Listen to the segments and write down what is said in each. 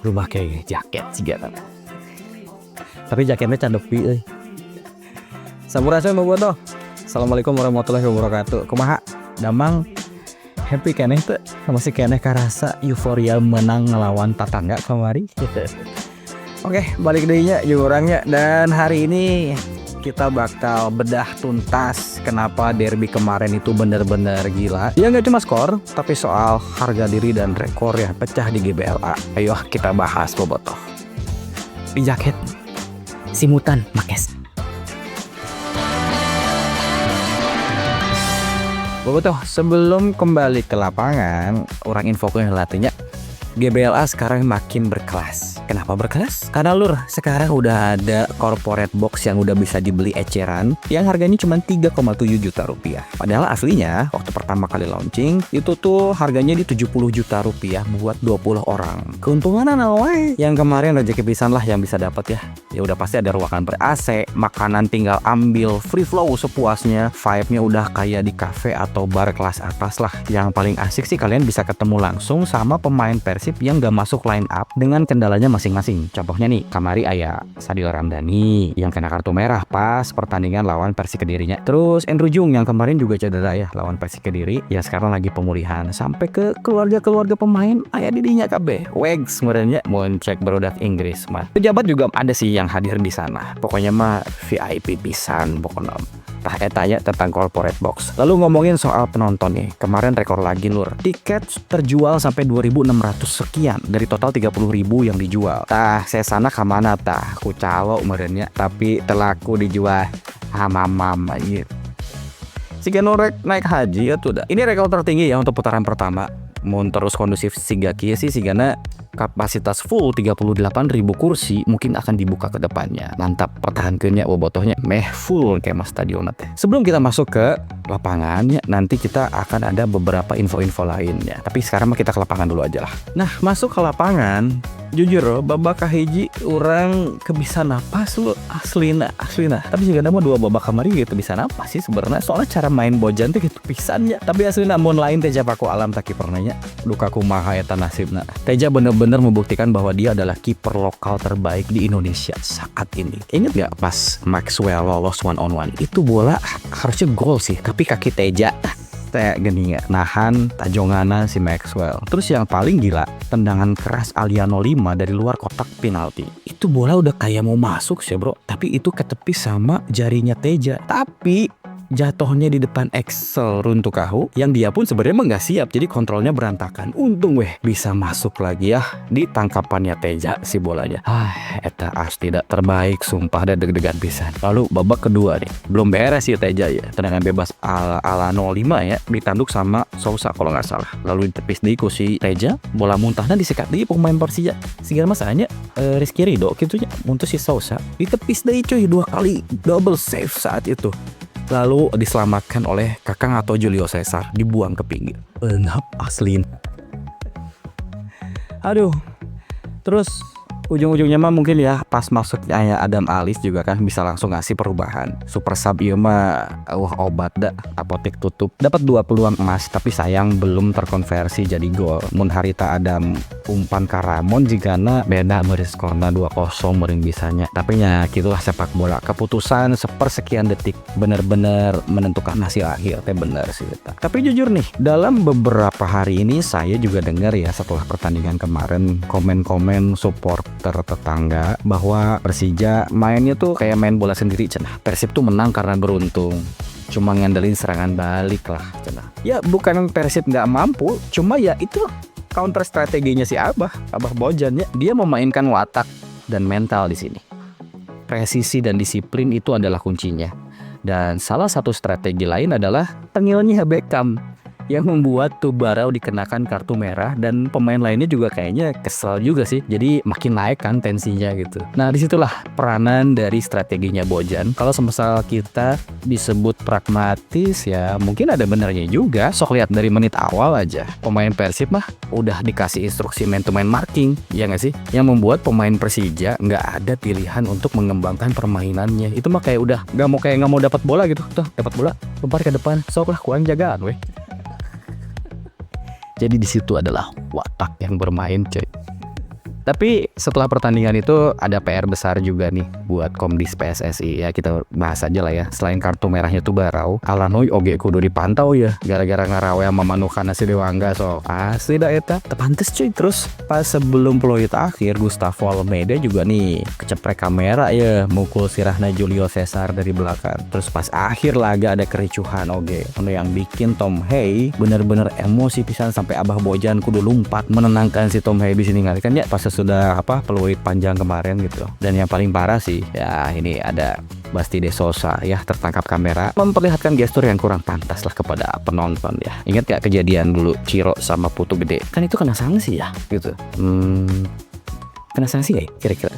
lu pakai jaket juga. Tapi jaketnya candepi euy. Sampurasun bobotoh. Assalamualaikum warahmatullahi wabarakatuh. Kumaha? Damang happy keneh teh, masih keneh karasa euforia menang ngelawan tetangga kemari gitu. Oke, balik dehnya jeung orangnya, dan hari ini kita bakal bedah tuntas kenapa derby kemarin itu bener-bener gila. Ya nggak cuma skor, tapi soal harga diri dan rekor yang pecah di GBLA. Ayo kita bahas bobotoh. Di jaket Simutan Makes. Bobotoh, sebelum kembali ke lapangan, orang infokan latihnya GBLA sekarang makin berkelas. Kenapa berkelas? Karena lur, sekarang udah ada corporate box yang udah bisa dibeli eceran yang harganya cuma 3,7 juta rupiah. Padahal aslinya waktu pertama kali launching itu tuh harganya di 70 juta rupiah buat 20 orang. Keuntungan wae yang kemarin rezeki pisan lah yang bisa dapat ya. Ya udah pasti ada ruangan ber-AC, makanan tinggal ambil, free flow sepuasnya. Vibe-nya udah kayak di cafe atau bar kelas atas lah. Yang paling asik sih kalian bisa ketemu langsung sama pemain Persib yang gak masuk line up dengan kendalanya masing-masing. Contohnya nih, kamari aya Sadil Ramdhani yang kena kartu merah pas pertandingan lawan Persik Kedirinya. Terus Andrew Jung yang kemarin juga cedera ya lawan Persik Kediri, yang sekarang lagi pemulihan. Sampai ke keluarga-keluarga pemain aya di dinya kabeh. Wags sebenarnya mau cek berodak Inggris mah. Pejabat juga ada sih yang hadir di sana. Pokoknya mah VIP pisan pokoknya. Tah etanya tentang corporate box. Lalu ngomongin soal penonton nih, kemarin rekor lagi lur. Tiket terjual sampai 2.600 sekian dari total 30.000 yang dijual. Tah saya sana kemana tah? Ku calo merenya, tapi telaku dijual hamamam aja. Siga norek naik haji ya tuh dah. Ini rekor tertinggi ya untuk putaran pertama. Mun terus kondusif siga kieu sih sigana kapasitas full 38.000 kursi mungkin akan dibuka ke depannya. Mantap, pertahankeunnya bobotohnya meh full kayak mas stadion teh. Sebelum kita masuk ke lapangannya, nanti kita akan ada beberapa info-info lainnya. Tapi sekarang mah kita ke lapangan dulu aja lah. Nah, masuk ke lapangan, jujur loh, babak kahiji orang kebisa napas lu aslina. Tapi juga ada dua babak kemarin gitu bisa napas sih sebenarnya. Soalnya cara main Bojan tuh gitu pisannya. Tapi aslina mun lain Teja Paku Alam tak kipernya. Duka kumaha eta nasibna. Teja bener-bener membuktikan bahwa dia adalah kiper lokal terbaik di Indonesia saat ini. Ingat gak pas Maxwell lolos one on one? Itu bola harusnya gol sih, tapi kaki Teja kayak gini ya, nahan tajongana si Maxwell. Terus yang paling gila, tendangan keras Aliano 5 dari luar kotak penalti. Itu bola udah kayak mau masuk sih bro, tapi itu ketepis sama jarinya Teja. Tapi jatuhnya di depan Excel Runtukahu yang dia pun sebenarnya nggak siap, jadi kontrolnya berantakan. Untung bisa masuk lagi ya di tangkapannya Teja si bolanya. Eta tidak terbaik sumpah, dan deg-degan pisan. Lalu babak kedua nih belum beres sih Teja ya, tendangan bebas ala 05 ya, ditanduk sama Sousa kalau nggak salah. Lalu ditepis di si Teja, bola muntahnya disikat di pemain Persija. Segala masalahnya Rizky Ridho gitu ya, untuk si Sousa ditepis dari cuy 2 kali double save saat itu. Lalu diselamatkan oleh Kakang atau Julio Cesar, dibuang ke pinggir. Enap aslin. Aduh. Terus ujung-ujungnya mah mungkin ya pas masuknya Adam Alis juga kan bisa langsung ngasih perubahan. Super sub ieu mah obat dah, apotek tutup. Dapat 2 peluang emas tapi sayang belum terkonversi jadi gol. Mun harita Adam umpan Karamon jigana beda meureun skorna 2-0 meureun bisanya. Tapi nya gitulah sepak bola. Keputusan sepersekian detik bener-bener menentukan hasil akhir teh bener sih eta. Tapi jujur nih, dalam beberapa hari ini saya juga dengar ya setelah pertandingan kemarin komen-komen supporter tetangga bahwa Persija mainnya tuh kayak main bola sendiri cenah. Persib tuh menang karena beruntung, cuma ngandelin serangan balik lah cenah. Ya bukan Persib nggak mampu, cuma ya itu counter strateginya si Abah Bojan ya. Dia memainkan watak dan mental di sini. Presisi dan disiplin itu adalah kuncinya. Dan salah satu strategi lain adalah tengilnya Beckham yang membuat Tubarau dikenakan kartu merah, dan pemain lainnya juga kayaknya kesel juga sih. Jadi makin naik kan tensinya gitu. Nah disitulah peranan dari strateginya Bojan. Kalau semisal kita disebut pragmatis ya mungkin ada benernya juga. Sok lihat dari menit awal aja pemain Persib mah udah dikasih instruksi man to man marking, ya nggak sih? Yang membuat pemain Persija nggak ada pilihan untuk mengembangkan permainannya. Itu mah kayak udah nggak mau dapat bola gitu. Tuh dapat bola lempar ke depan, sok lah kurang jagaan weh. Jadi di situ adalah watak yang bermain, coy. Tapi setelah pertandingan itu ada PR besar juga nih buat Komdis PSSI ya, kita bahas aja lah ya. Selain kartu merahnya tuh Barau, Alanoy oge kudu dipantau ya gara-gara ngarawe sama Manukana si Dewangga, so asli dah eta tepantes cuy. Terus pas sebelum peluit akhir, Gustavo Almeida juga nih keceprek kamera ya, mukul sirahna Julio Cesar dari belakang. Terus pas akhir laga ada kericuhan oge, yang bikin Tom Hay bener-bener emosi pisan sampai Abah Bojan kudu lumpat menenangkan si Tom Hay di sini kan ya pas sudah peluit panjang kemarin gitu. Dan yang paling parah sih ya ini ada Basti De Sosa ya, tertangkap kamera memperlihatkan gestur yang kurang pantas lah kepada penonton ya. Ingat gak kejadian dulu Ciro sama Putu Gede? Kan itu kena sanksi ya gitu. Kena sanksi gak ya kira-kira?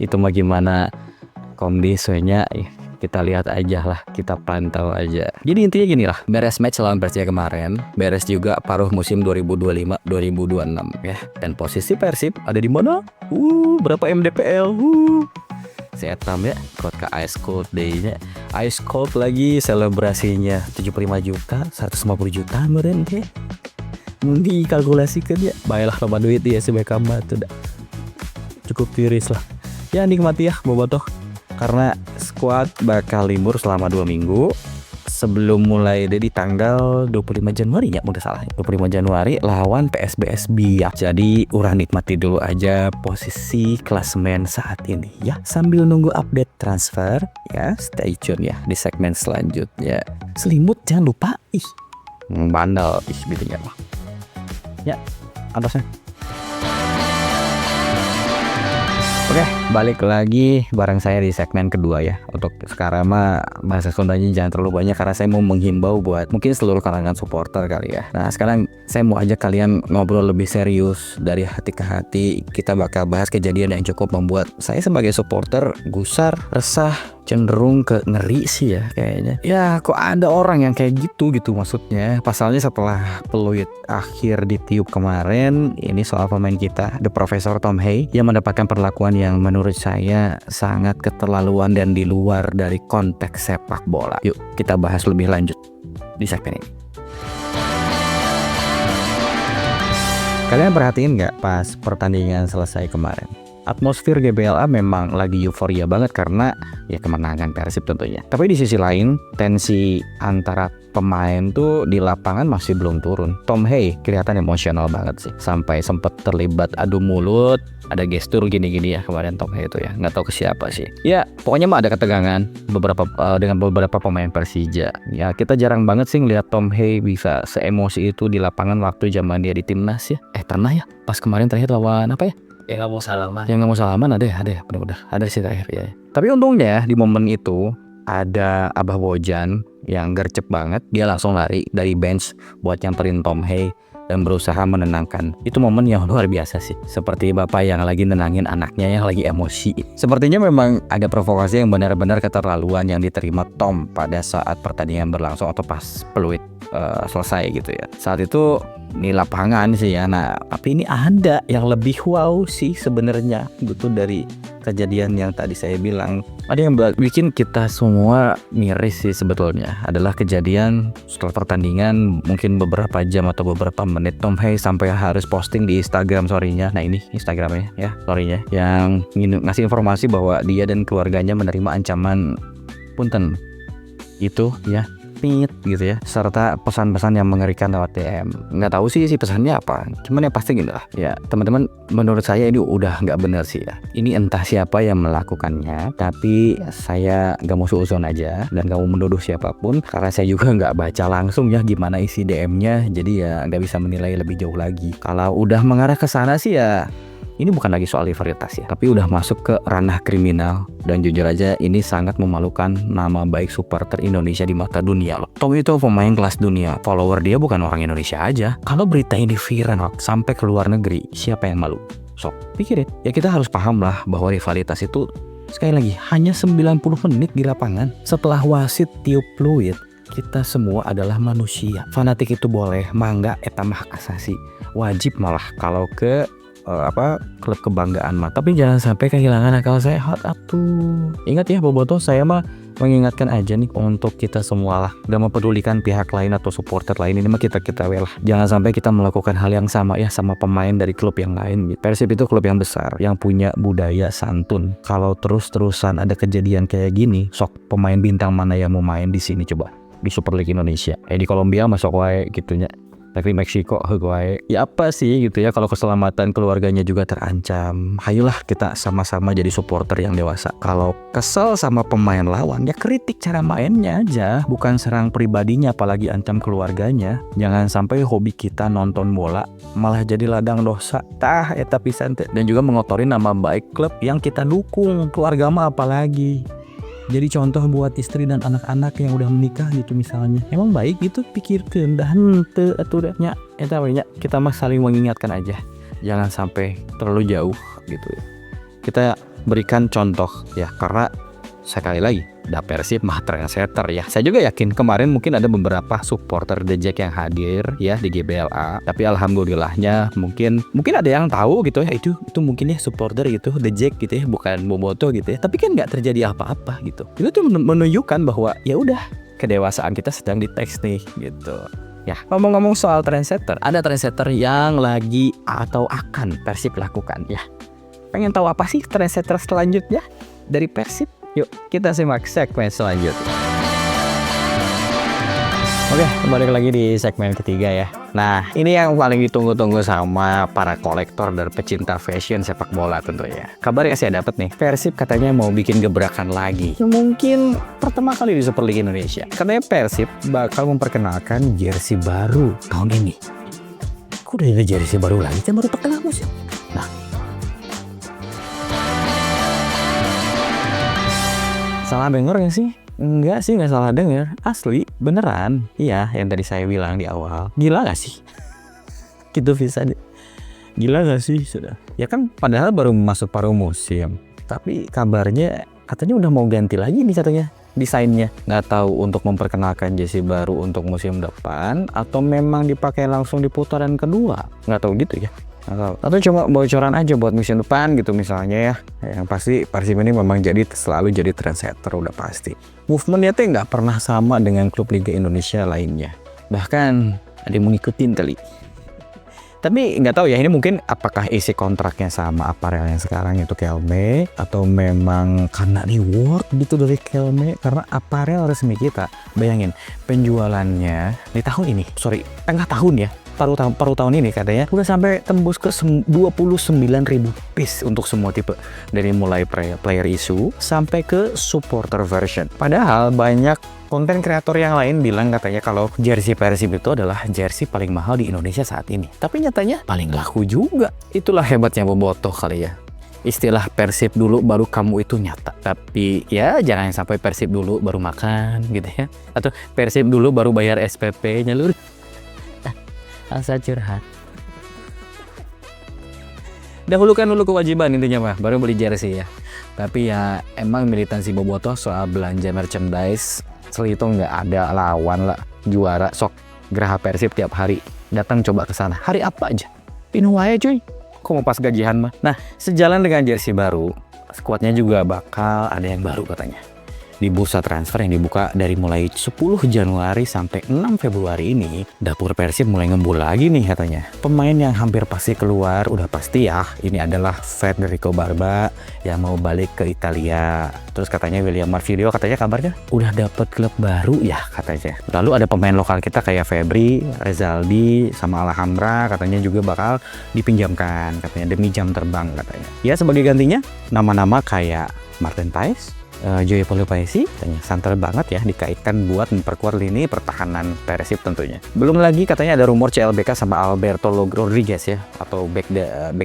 Itu mah gimana Komdis soalnya kita lihat aja lah, kita pantau aja. Jadi intinya gini lah, beres match lawan Persija kemarin, beres juga paruh musim 2025-2026 ya. Dan posisi Persib ada di mana? Berapa MDPL? Saya tam ya, ke Ice Cold Day-nya. Ice Cold lagi selebrasinya 75 juta, 150 juta kemarin ya. Dikalkulasikan ya. Baiklah loba duit ya si Beckham tuh dah. Cukup tiris lah. Ya nikmati ya bobotoh. Karena skuad bakal libur selama 2 minggu sebelum mulai di tanggal 25 Januari ya, mudah salah 25 Januari lawan PSBS Biak. Jadi urang nikmati dulu aja posisi klasemen saat ini ya, sambil nunggu update transfer ya. Stay tune ya di segmen selanjutnya. Selimut jangan lupa bandel gitu ya atasnya. Oke, balik lagi bareng saya di segmen kedua ya. Untuk sekarang mah bahasa Sundanya jangan terlalu banyak karena saya mau menghimbau buat mungkin seluruh kalangan supporter kali ya. Nah sekarang saya mau ajak kalian ngobrol lebih serius dari hati ke hati. Kita bakal bahas kejadian yang cukup membuat saya sebagai supporter gusar, resah, cenderung ke ngeri sih ya kayaknya. Ya kok ada orang yang kayak gitu maksudnya. Pasalnya setelah peluit akhir ditiup kemarin, ini soal pemain kita, The Professor Tom Hay, yang mendapatkan perlakuan yang menurut saya sangat keterlaluan dan di luar dari konteks sepak bola. Yuk kita bahas lebih lanjut di segmen ini. Kalian perhatiin gak pas pertandingan selesai kemarin? Atmosfer GBLA memang lagi euforia banget karena ya kemenangan Persib tentunya. Tapi di sisi lain, tensi antara pemain tuh di lapangan masih belum turun. Tom Hay kelihatan emosional banget sih, sampai sempat terlibat adu mulut, ada gestur gini-gini ya kemarin Tom Hay itu ya, nggak tahu ke siapa sih. Ya pokoknya mah ada ketegangan dengan beberapa pemain Persija. Ya kita jarang banget sih ngeliat Tom Hay bisa seemosi itu di lapangan waktu zaman dia di timnas ya. Tanah ya, pas kemarin terakhir lawan apa ya? Yang nggak mau salaman ada ya benar-benar ada sih terakhir ya. Tapi untungnya di momen itu ada Abah Bojan yang gercep banget, dia langsung lari dari bench buat nyamperin Tom Hay dan berusaha menenangkan. Itu momen yang luar biasa sih, seperti bapak yang lagi nenangin anaknya yang lagi emosi. Sepertinya memang ada provokasi yang benar-benar keterlaluan yang diterima Tom pada saat pertandingan berlangsung atau pas peluit selesai gitu ya. Saat itu di lapangan sih ya. Nah tapi ini ada yang lebih wow sih sebenarnya gitu dari kejadian yang tadi saya bilang. Ada yang bikin kita semua miris sih sebetulnya, adalah kejadian setelah pertandingan mungkin beberapa jam atau beberapa menit Tom Hay sampai harus posting di Instagram story-nya. Nah ini Instagramnya ya, story-nya yang ngasih informasi bahwa dia dan keluarganya menerima ancaman punten itu ya, gitu ya, serta pesan-pesan yang mengerikan lewat DM. Nggak tahu sih pesannya apa, cuman yang pasti gitu lah ya teman-teman, menurut saya ini udah nggak benar sih ya. Ini entah siapa yang melakukannya, tapi saya nggak mau suuzon aja dan nggak mau menuduh siapapun karena saya juga nggak baca langsung ya gimana isi DM-nya, jadi ya nggak bisa menilai lebih jauh lagi. Kalau udah mengarah ke sana sih ya ini bukan lagi soal rivalitas ya, tapi udah masuk ke ranah kriminal. Dan jujur aja ini sangat memalukan nama baik supporter Indonesia di mata dunia loh. Tom itu pemain kelas dunia, follower dia bukan orang Indonesia aja. Kalau berita ini viral sampai ke luar negeri, siapa yang malu? Sok pikirin. Ya kita harus paham lah bahwa rivalitas itu sekali lagi hanya 90 menit di lapangan. Setelah wasit tiup peluit, kita semua adalah manusia. Fanatik itu boleh, mangga eta mah hak asasi. Wajib malah kalau ke klub kebanggaan mah. Tapi jangan sampai kehilangan akal sehat atuh. Ingat ya Bobotoh, saya mah mengingatkan aja nih untuk kita semua lah, udah mempedulikan pihak lain atau supporter lain, ini mah kita lah. Jangan sampai kita melakukan hal yang sama ya sama pemain dari klub yang lain gitu. Persib itu klub yang besar, yang punya budaya santun. Kalau terus-terusan ada kejadian kayak gini, sok pemain bintang mana yang mau main di sini coba di Super League Indonesia? Di Kolombia masuk wae gitunya. Tapi Meksiko wae. Ya apa sih gitu ya, kalau keselamatan keluarganya juga terancam. Ayolah kita sama-sama jadi supporter yang dewasa. Kalau kesel sama pemain lawan ya kritik cara mainnya aja, bukan serang pribadinya apalagi ancam keluarganya. Jangan sampai hobi kita nonton bola malah jadi ladang dosa. Eta pisan teh. Dan juga mengotori nama baik klub yang kita dukung. Keluarga mah apalagi. Jadi contoh buat istri dan anak-anak yang udah menikah gitu misalnya. Emang baik gitu pikirkeun dah henteu atuh nya. Eta we nya, kita mah saling mengingatkan aja. Jangan sampai terlalu jauh gitu ya. Kita berikan contoh ya, karena sekali lagi da Persib mah trendsetter ya. Saya juga yakin kemarin mungkin ada beberapa supporter The Jack yang hadir ya di GBLA. Tapi alhamdulillahnya mungkin ada yang tahu gitu ya, itu mungkin ya supporter gitu The Jack gitu ya, bukan Bobotoh gitu ya. Tapi kan nggak terjadi apa-apa gitu. Itu tuh menunjukkan bahwa ya udah kedewasaan kita sedang dites nih gitu. Ya, ngomong-ngomong soal trendsetter, ada trendsetter yang lagi atau akan Persib lakukan ya. Pengen tahu apa sih trendsetter selanjutnya dari Persib? Yuk kita simak segmen selanjutnya. Oke, kembali lagi di segmen ketiga ya. Nah, ini yang paling ditunggu-tunggu sama para kolektor dan pecinta fashion sepak bola tentunya. Kabar yang saya dapat nih, Persib katanya mau bikin gebrakan lagi. Mungkin pertama kali di Super League Indonesia. Katanya Persib bakal memperkenalkan jersey baru tahun ini. Kok udah ada jersey baru lagi? Kan baru terkenal musim. Nah, salah denger gak sih? Enggak sih, gak salah denger. Asli, beneran. Iya, yang tadi saya bilang di awal. Gila gak sih? Gitu bisa deh. Gila gak sih? Sudah. Ya kan padahal baru masuk paruh musim. Tapi kabarnya katanya udah mau ganti lagi nih satunya desainnya. Nggak tahu untuk memperkenalkan jersey baru untuk musim depan atau memang dipakai langsung di putaran kedua. Nggak tahu gitu ya. Atau cuma bocoran aja buat musim depan gitu misalnya ya. Yang pasti Persib ini memang selalu jadi trendsetter udah pasti. Movementnya tuh nggak pernah sama dengan klub Liga Indonesia lainnya. Bahkan ada yang mengikutin kali. Tapi nggak tahu ya, ini mungkin apakah isi kontraknya sama aparel yang sekarang itu Kelme, atau memang karena reward gitu dari Kelme, karena aparel resmi kita. Bayangin penjualannya di tahun ini, tengah tahun ya, paruh tahun ini katanya udah sampai tembus ke 29.000 piece untuk semua tipe, dari mulai player issue sampai ke supporter version. Padahal banyak konten kreator yang lain bilang katanya kalau jersey Persib itu adalah jersey paling mahal di Indonesia saat ini. Tapi nyatanya paling laku juga. Itulah hebatnya Bobotoh kali ya. Istilah Persib dulu baru kamu itu nyata. Tapi ya jangan sampai Persib dulu baru makan gitu ya. Atau Persib dulu baru bayar SPP-nya lur. Asa curhat. Dahulukan dulu kewajiban intinya mah, baru beli jersey ya. Tapi ya emang militansi Bobotoh soal belanja merchandise Selito nggak ada lawan lah, juara sok Geraha Persib tiap hari datang coba ke sana. Hari apa aja? Pinuh wae cuy. Kok mau pas gajian mah. Nah, sejalan dengan jersey baru, skuadnya juga bakal ada yang baru katanya. Di bursa transfer yang dibuka dari mulai 10 Januari sampai 6 Februari ini, dapur Persib mulai ngembul lagi nih katanya. Pemain yang hampir pasti keluar udah pasti ya, ini adalah Federico Barba yang mau balik ke Italia. Terus katanya William Marvilio katanya kabarnya udah dapet klub baru ya katanya. Lalu ada pemain lokal kita kayak Febri, Rezaldi, sama Alejandra katanya juga bakal dipinjamkan katanya demi jam terbang katanya. Ya sebagai gantinya nama-nama kayak Martin Paes, Joey Paisi katanya santer banget ya dikaitkan buat memperkuat lini pertahanan Persib tentunya. Belum lagi katanya ada rumor CLBK sama Alberto Rodriguez ya, atau back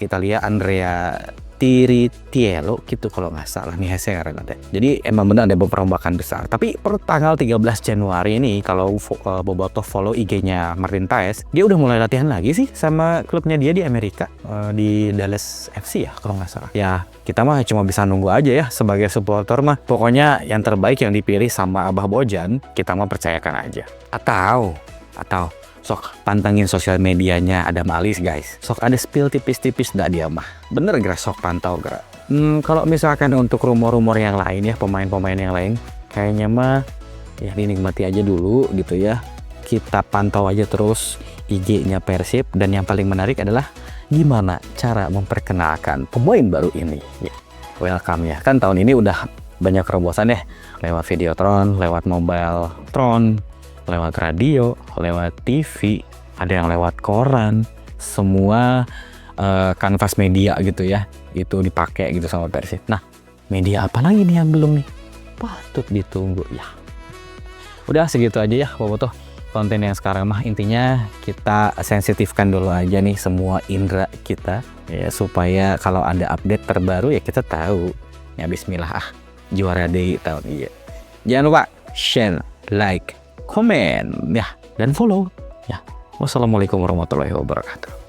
Italia Andrea Tiritiello gitu kalau nggak salah nih saya nanti. Jadi emang benar ada perombakan besar. Tapi per tanggal 13 Januari ini kalau Bobotoh follow IG-nya Martin Paes, dia udah mulai latihan lagi sih sama klubnya dia di Amerika, di Dallas FC ya kalau nggak salah. Ya kita mah cuma bisa nunggu aja ya sebagai supporter mah. Pokoknya yang terbaik yang dipilih sama Abah Bojan kita mah percayakan aja. Atau Sok pantengin sosial medianya Adam Alis guys. Sok ada spill tipis-tipis dah dia mah. Bener gak sok pantau gak? Kalau misalkan untuk rumor-rumor yang lain ya, pemain-pemain yang lain, kayaknya mah ya dinikmati aja dulu gitu ya. Kita pantau aja terus IG-nya Persib, dan yang paling menarik adalah gimana cara memperkenalkan pemain baru ini. Ya, welcome ya. Kan tahun ini udah banyak terobosan ya, lewat Videotron, lewat Mobile Tron, lewat radio, lewat TV, ada yang lewat koran, semua kanvas media gitu ya, itu dipakai gitu sama Persib. Nah, media apa lagi nih yang belum nih? Patut ditunggu ya. Udah segitu aja ya Bobotoh konten yang sekarang mah. Intinya kita sensitifkan dulu aja nih semua indera kita ya, supaya kalau ada update terbaru ya kita tahu. Ya bismillah juara di tahun ini. Jangan lupa share, like, komen ya, dan follow ya. Wassalamualaikum warahmatullahi wabarakatuh.